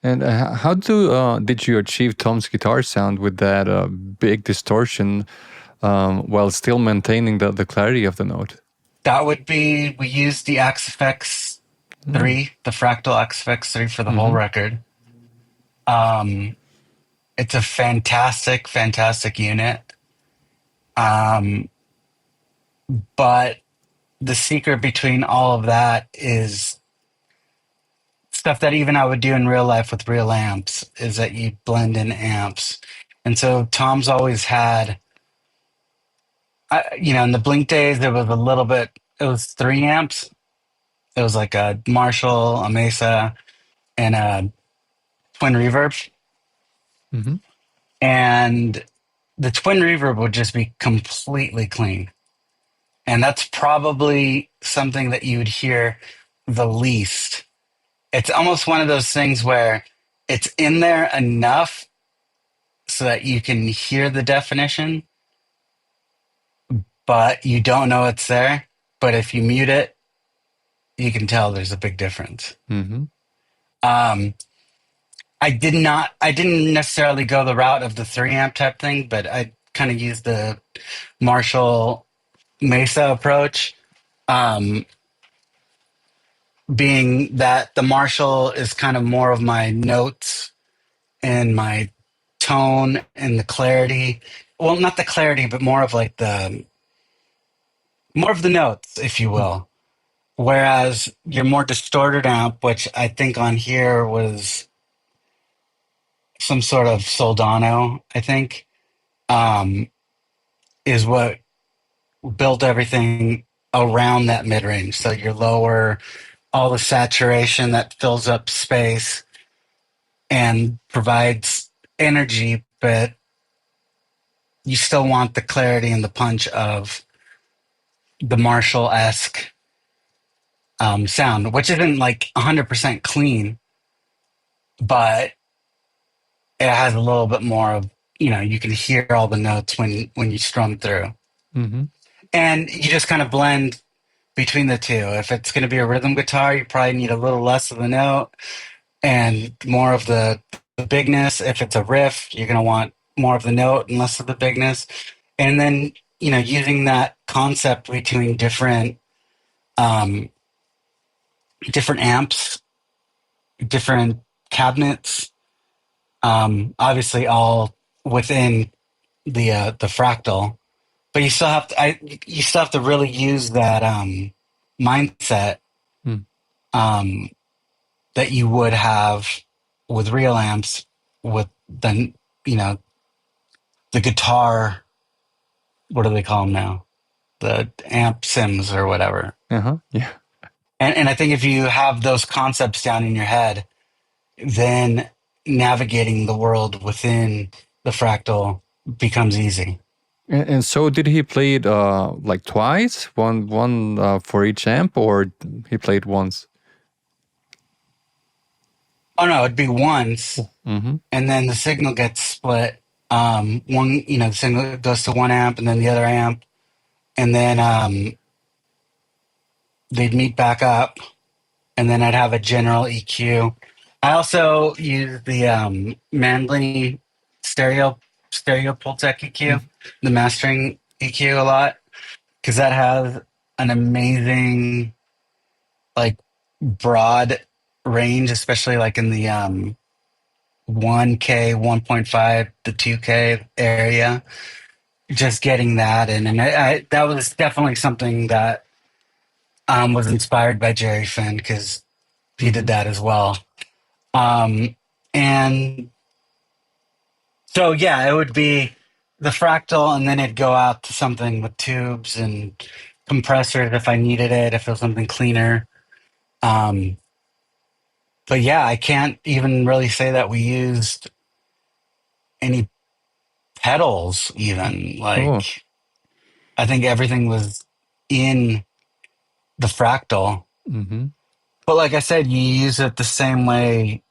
And did you achieve Tom's guitar sound with that big distortion while still maintaining the clarity of the note? That would be, we used the XFX Mm. 3, the Fractal XFX 3 for the whole Mm-hmm. record. Um, it's a fantastic, fantastic unit. Um, but the secret between all of that is stuff that even I would do in real life with real amps, is that you blend in amps. And so Tom's always had, in the Blink days, there was a little bit, it was 3 amps. It was like a Marshall, a Mesa, and a twin reverb. Mm-hmm. And the twin reverb would just be completely clean. And that's probably something that you would hear the least. It's almost one of those things where it's in there enough so that you can hear the definition, but you don't know it's there. But if you mute it, you can tell there's a big difference. Mm-hmm. Um, I didn't necessarily go the route of the 3 amp type thing, but I kind of used the Marshall Mesa approach. Um, Being that the Marshall is kind of more of my notes and my tone and the clarity. Well, not the clarity, but more of like the more of the notes, if you will. Whereas your more distorted amp, which I think on here was some sort of Soldano, I think, um, is what built everything around that mid range. So your lower, all the saturation that fills up space and provides energy, but you still want the clarity and the punch of the Marshall esque sound, which isn't like 100% clean, but it has a little bit more of, you can hear all the notes when you strum through. Mm-hmm. And you just kind of blend between the two. If it's going to be a rhythm guitar, you probably need a little less of the note and more of the bigness. If it's a riff, you're going to want more of the note and less of the bigness. And then, using that concept between um, different amps, different cabinets, obviously all within the fractal, but you still have to really use that mindset Mm. um, that you would have with real amps with you know the guitar. What do they call them now? The amp sims or whatever. Uh-huh. Yeah. And I think if you have those concepts down in your head, then navigating the world within the fractal becomes easy. And so did he play it like twice, one for each amp, or he played once? Oh no, it'd be once, Mm-hmm. and then the signal gets split. The signal goes to one amp, and then the other amp, and then they'd meet back up, and then I'd have a general EQ. I also use the Manley stereo Pultec EQ, the mastering EQ a lot, because that has an amazing like broad range, especially like in the 1K, 1.5 to 2K area. Just getting that in, and that was definitely something that was inspired by Jerry Finn because he did Mm-hmm. that as well. And so yeah, it would be the fractal, and then it'd go out to something with tubes and compressors if I needed it, if it was something cleaner. Um, but yeah, I can't even really say that we used any pedals even. Oh. Like I think everything was in the fractal. Mm-hmm. But like I said, you use it the same way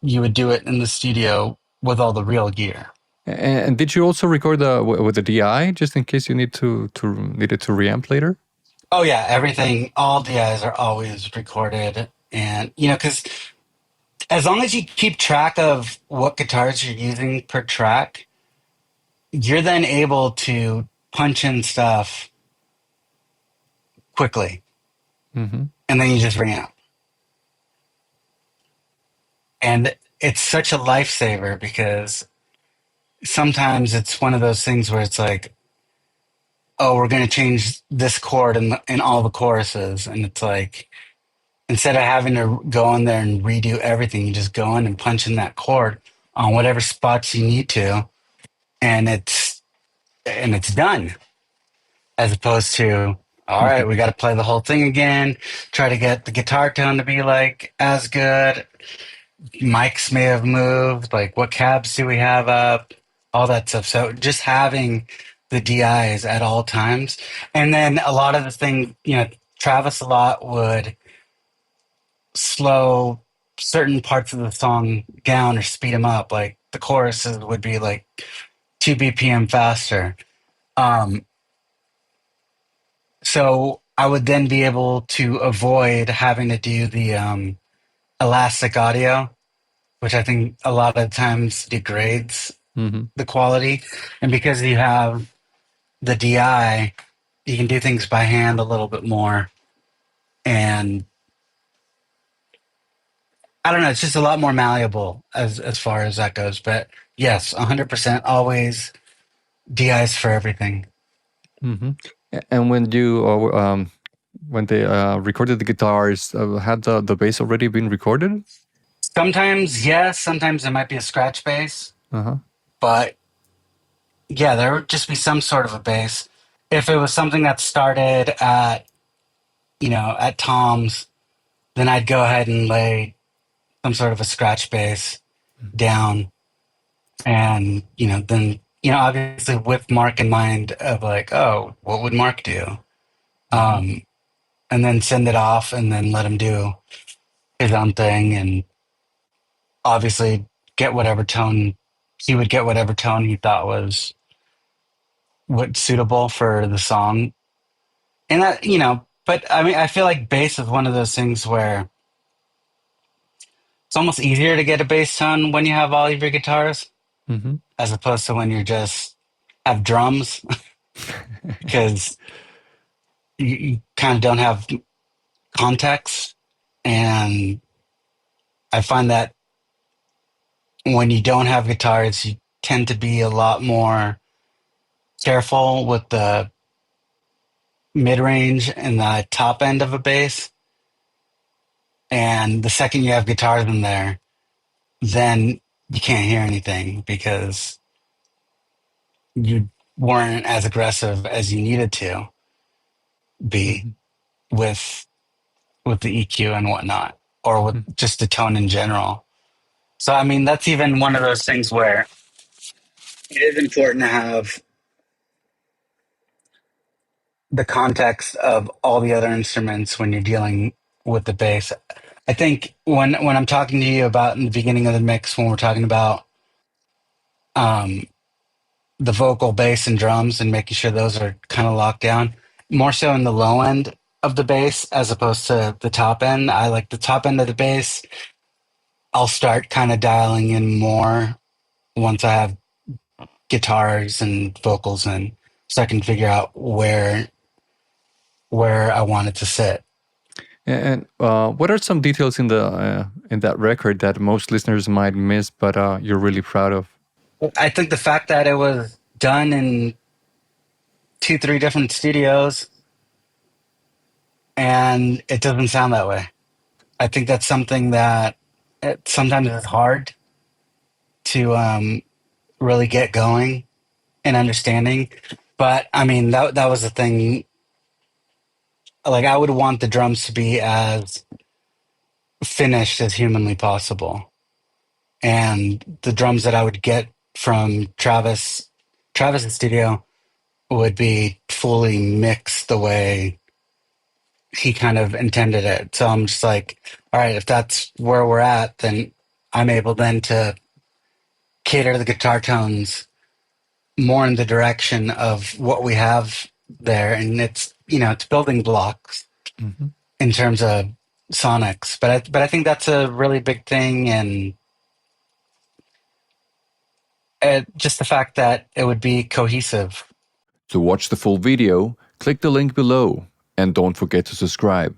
you would do it in the studio with all the real gear. And did you also record with the DI just in case you needed to reamp later? Oh yeah, everything, all DIs are always recorded, and because As long as you keep track of what guitars you're using per track, you're then able to punch in stuff quickly, Hmm. and then you just ramp. And it's such a lifesaver because sometimes it's one of those things where it's like, oh, we're going to change this chord in all the choruses. And it's like, instead of having to go in there and redo everything, you just go in and punch in that chord on whatever spots you need to, and it's done. As opposed to, all right, we got to play the whole thing again, try to get the guitar tone to be like as good. Mics may have moved, like what cabs do we have up, all that stuff. So just having the DIs at all times. And then a lot of the thing, Travis a lot would slow certain parts of the song down or speed them up. Like the choruses would be like 2 BPM faster. Um, so I would then be able to avoid having to do the elastic audio, which I think a lot of times degrades Hmm. the quality. And because you have the DI, you can do things by hand a little bit more. And I don't know, it's just a lot more malleable as far as that goes. But yes, 100% always DIs for everything. Hmm. And when they recorded the guitars, had the bass already been recorded? Sometimes, yes, sometimes it might be a scratch bass, Uh-huh. but yeah, there would just be some sort of a bass. If it was something that started at Tom's, then I'd go ahead and lay some sort of a scratch bass down. And, then, obviously with Mark in mind of like, oh, what would Mark do? Hmm. Um, and then send it off and then let him do his own thing. And obviously get whatever tone he would get, whatever tone he thought was what suitable for the song. And that, but I mean, I feel like bass is one of those things where it's almost easier to get a bass tone when you have all of your guitars Hmm. as opposed to when you're just have drums because you kind of don't have context. And I find that when you don't have guitars, you tend to be a lot more careful with the mid range and the top end of a bass. And the second you have guitars in there, then you can't hear anything because you weren't as aggressive as you needed to be Hmm. with the EQ and whatnot, or with just the tone in general. So I mean, that's even one of those things where it is important to have the context of all the other instruments when you're dealing with the bass. I think when I'm talking to you about in the beginning of the mix, when we're talking about um, the vocal, bass, and drums, and making sure those are kind of locked down, more so in the low end of the bass as opposed to the top end. I like the top end of the bass. I'll start kind of dialing in more once I have guitars and vocals in, so I can figure out where I want it to sit. And what are some details in that record that most listeners might miss, but you're really proud of? I think the fact that it was done in two, three different studios and it doesn't sound that way. I think that's something that sometimes is hard to really get going and understanding. But I mean, that was the thing. Like, I would want the drums to be as finished as humanly possible. And the drums that I would get from Travis's studio would be fully mixed the way he kind of intended it. So I'm just like, all right, if that's where we're at, then I'm able then to cater the guitar tones more in the direction of what we have there. And it's, it's building blocks Hmm. in terms of sonics. But I think that's a really big thing, and just the fact that it would be cohesive. To watch the full video, click the link below and don't forget to subscribe.